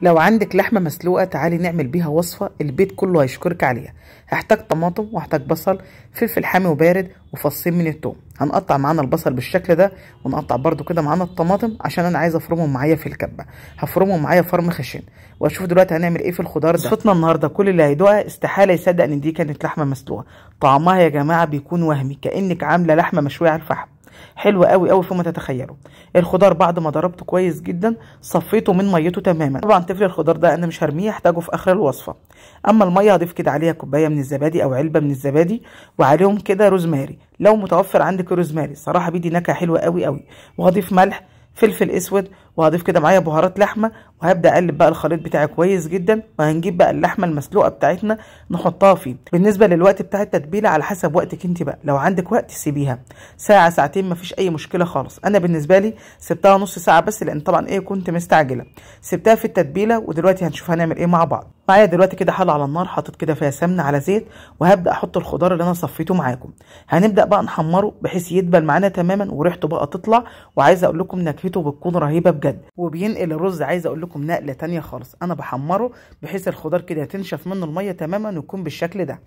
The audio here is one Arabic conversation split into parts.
لو عندك لحمة مسلوقة تعالي نعمل بيها وصفة البيت كله هيشكرك عليها. هحتاج طماطم وهحتاج بصل، فلفل حامي وبارد، وفصين من التوم. هنقطع معانا البصل بالشكل ده، ونقطع برده كده معانا الطماطم عشان انا عايزه افرمهم معايا في الكبه. هفرمهم معايا فرم خشن، واشوف دلوقتي هنعمل ايه في الخضار ده. وصفتنا النهارده كل اللي هيدوقها استحاله يصدق ان دي كانت لحمه مسلوقه. طعمها يا جماعه بيكون وهمي، كانك عامله لحمه مشويه على الفحم. حلوه قوي قوي فوق ما تتخيلوا. الخضار بعد ما ضربته كويس جدا صفيته من ميته تماما. طبعا تفرق الخضار ده انا مش هرميه، هحتاجه في اخر الوصفه. اما الميه هضيف كده عليها كوبايه من الزبادي او علبه من الزبادي، وعليهم كده روزماري لو متوفر عندك روزماري، صراحه بيدي نكهه حلوه قوي قوي. وهضيف ملح، فلفل اسود، وهضيف كده معايا بهارات لحمه، وهبدا اقلب بقى الخليط بتاعي كويس جدا. وهنجيب بقى اللحمه المسلوقه بتاعتنا نحطها فيه. بالنسبه للوقت بتاع التتبيله على حسب وقتك انت بقى، لو عندك وقت سيبيها ساعه ساعتين مفيش اي مشكله خالص. انا بالنسبه لي سبتها نص ساعه بس، لان طبعا كنت مستعجله. سبتها في التتبيله، ودلوقتي هنشوف هنعمل ايه مع بعض. معايا دلوقتي كده حله على النار، حاطط كده فيها سمنه على زيت، وهبدا احط الخضار اللي انا صفيته معاكم. هنبدا بقى نحمره بحيث يدبل معانا تماما وريحته بقى تطلع. وعايزه اقول لكم نكهته بتكون رهيبه بجد. وبينقل الرز عايزه اقول لكم نقله تانية خالص. انا بحمره بحيث الخضار كده تنشف منه الميه تماما ويكون بالشكل ده.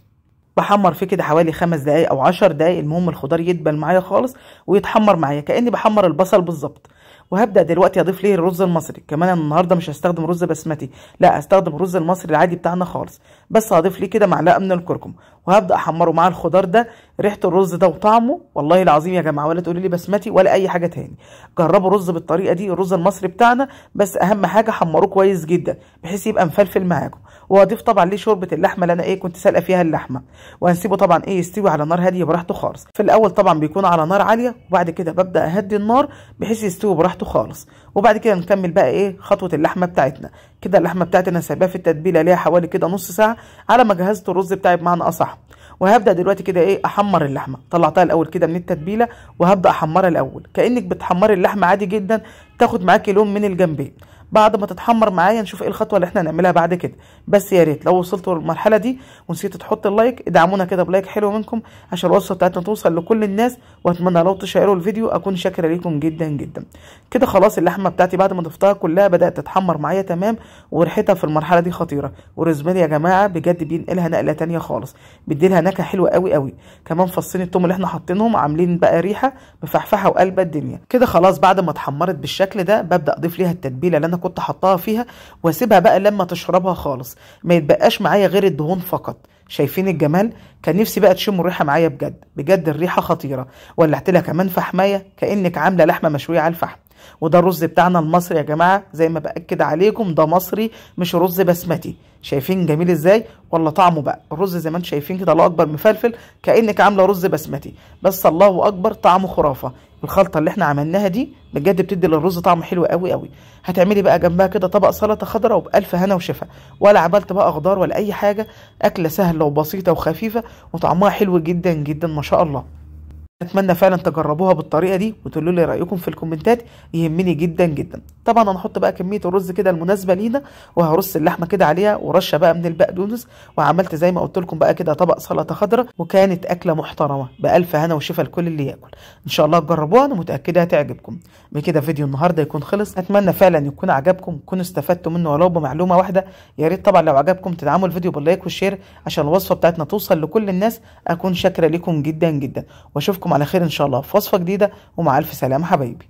بحمر فيه كده حوالي 5 دقايق او 10 دقايق، المهم الخضار يدبل معايا خالص ويتحمر معايا كاني بحمر البصل بالظبط. وهبدا دلوقتي اضيف ليه الرز المصري. كمان انا النهارده مش هستخدم رز بسمتي، لا هستخدم الرز المصري العادي بتاعنا خالص. بس هضيف ليه كده معلقه من الكركم، وهبدا احمره مع الخضار ده. ريحه الرز ده وطعمه والله العظيم يا جماعه، ولا تقولي لي بسمتي ولا اي حاجه تاني. جربوا الرز بالطريقه دي، الرز المصري بتاعنا. بس اهم حاجه حمروه كويس جدا بحيث يبقى مفلفل معاكم. وهضيف طبعا ليه شوربه اللحمه اللي انا كنت سالقه فيها اللحمه. وهنسيبه طبعا يستوي على نار هاديه براحته خالص. في الاول طبعا بيكون على نار عاليه، وبعد كده ببدا اهدي النار بحيث يستوي براحته خالص. وبعد كده نكمل بقى خطوه اللحمه بتاعتنا. كده اللحمه بتاعتي انا سايباها في التتبيله ليها حوالي كده نص ساعه على ما جهزت الرز بتاعي بمعنى اصح. وهبدا دلوقتي كده احمر اللحمه. طلعتها الاول كده من التتبيله، وهبدا احمرها الاول كانك بتحمري اللحمه عادي جدا، تاخد معاكي لون من الجنبين. بعد ما تتحمر معايا نشوف ايه الخطوه اللي احنا هنعملها بعد كده. بس يا ريت لو وصلتوا للمرحله دي ونسيتوا تحطوا اللايك، ادعمونا كده بلايك حلو منكم عشان الوصفه بتاعتنا توصل لكل الناس. واتمنى لو تشيروا الفيديو اكون شاكره ليكم جدا جدا. كده خلاص اللحمه بتاعتي بعد ما ضفتها كلها بدات تتحمر معايا تمام، وريحتها في المرحله دي خطيره. والروزماري يا جماعه بجد بينقلها نقله تانية خالص، بيديلها نكهه حلوه قوي قوي. كمان فصين التوم اللي احنا حاطينهم عاملين بقى ريحه مفحفحه وقلبه الدنيا. كده خلاص بعد ما اتحمرت بالشكل ده ببدا اضيف ليها التتبيله اللي انا كنت حطاها فيها، واسيبها بقى لما تشربها خالص. ما يتبقاش معايا غير الدهون فقط. شايفين الجمال؟ كان نفسي بقى تشموا الريحه معايا بجد بجد، الريحه خطيره. ولعت لها كمان فحمايه كانك عامله لحمه مشويه على الفحم. وده الرز بتاعنا المصري يا جماعه، زي ما باكد عليكم ده مصري مش رز بسمتي. شايفين جميل ازاي؟ والله طعمه بقى الرز زي ما انتم شايفين كده، الله اكبر مفلفل كانك عامله رز بسمتي. بس الله اكبر طعمه خرافه. الخلطه اللي احنا عملناها دي بجد بتدي للرز طعم حلو قوي قوي. هتعملي بقى جنبها كده طبق سلطه خضراء وبالف هنا وشفا، ولا عملت بقى خضار ولا اي حاجه. اكله سهله وبسيطه وخفيفه وطعمها حلو جدا جدا ما شاء الله. اتمنى فعلا تجربوها بالطريقه دي وتقولوا لي رايكم في الكومنتات، يهمني جدا جدا. طبعا هنحط بقى كميه الرز كده المناسبه لينا، وهرص اللحمه كده عليها ورشه بقى من البقدونس. وعملت زي ما قلت لكم بقى كده طبق سلطه خضراء، وكانت اكله محترمه بالف هنا وشفا لكل اللي ياكل. ان شاء الله تجربوها، انا متاكده هتعجبكم. بكده فيديو النهارده يكون خلص. اتمنى فعلا يكون عجبكم، تكونوا استفدتوا منه ولو بمعلومه واحده. يا ريت طبعا لو عجبكم تدعموا الفيديو باللايك والشير عشان الوصفه بتاعتنا توصل لكل الناس. اكون شاكره لكم جدا جدا، واشوفكم على خير ان شاء الله في وصفه جديده، ومع الف سلامه حبايبي.